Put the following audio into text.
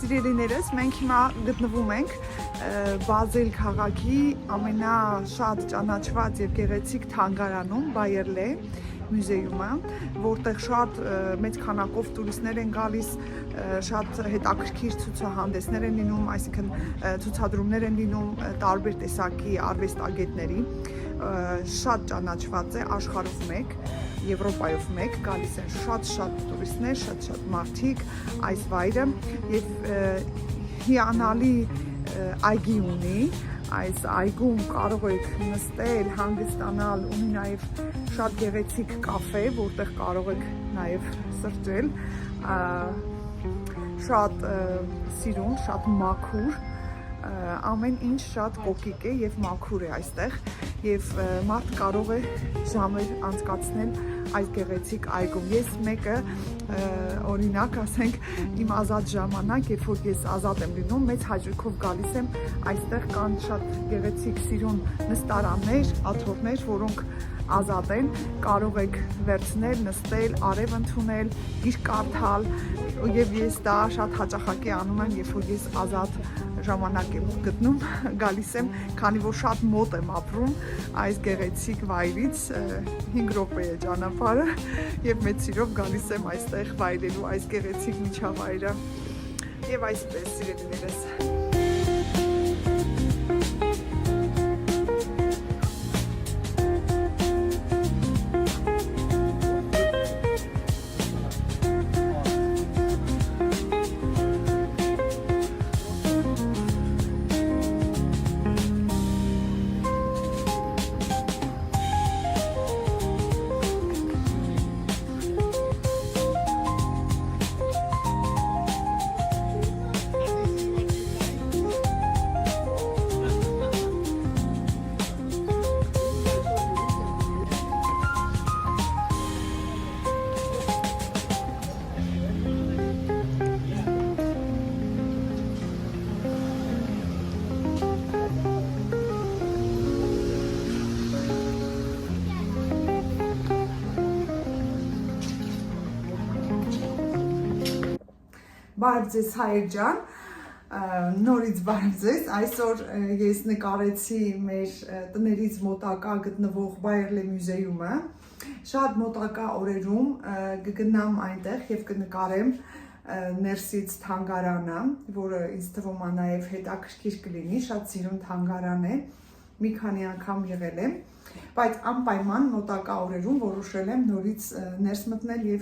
Սիրելիներս, մենք հիմա գտնվում ենք Բազել քաղաքի ամենաշատ ճանաչված եւ գեղեցիկ թանգարանում Բայերլե մուզեյումը, որտեղ շատ մեծ քանակով տուրիստներ են գալիս, շատ հետաքրքիր ցուցահանդեսներ են լինում, այսինքն ցուցադրումներ են լինում տարբեր տեսակի արվեստագետների, շատ ճանաչված է աշխարհով մեկ, Եվրոպայով մեկ, գալիս են շատ տուրիստներ, շատ մարդիկ այս վայրը եւ հիանալի այգի ունի, այս այգում կարող եք նստել, հանգստանալ, ունի նաեւ շատ գեղեցիկ կաֆե, որտեղ կարող եք նաեւ սրճել, շատ սիրուն, շատ մաքուր, ամեն ինչ շատ կոկիկ է եւ մաքուր է այստեղ եւ մարդ կարող է ժամեր անցկացնել այս գեղեցիկ այգում։ Ես մեկը օրինակ ասենք իմ ազատ ժամանակ, երբ որ ես ազատ եմ լինում, մեծ հաճույքով գալիս եմ, այստեղ կան շատ գեղեցիկ սիրուն նստարաններ, աթոռներ, որոնք ազատ են, կարող եք վերցնել, նստել, արև ընդունել, գիրք կարդալ եւ ես դա շատ հաճախակի անում եմ, երբ որ ես ազատ ժամանակ եմ գտնում, գալիս եմ, քանի որ շատ մոտ եմ ապրում այս գեղեցիկ վայրից, 5 րոպե է ճանապարհը եւ մեծ սիրով գալիս եմ այստեղ վայրելու այս գեղեցիկ միջավայրը եւ այսպես սիրելիներս։ Բարև ձեզ հայեր ջան, նորից բարև ձեզ, այսօր ես նկարեցի մեր տներից մոտակա գտնվող Բայերլե մուզեյումը, շատ մոտակա օրերում կգնամ այնտեղ եւ կնկարեմ ներսից թանգարանը, որը ինձ թվում է նաեւ հետաքրքիր կլինի, շատ սիրուն թանգարան է, մի քանի անգամ եղել եմ, բայց անպայման մոտակա օրերում որոշել եմ նորից ներս մտնել եւ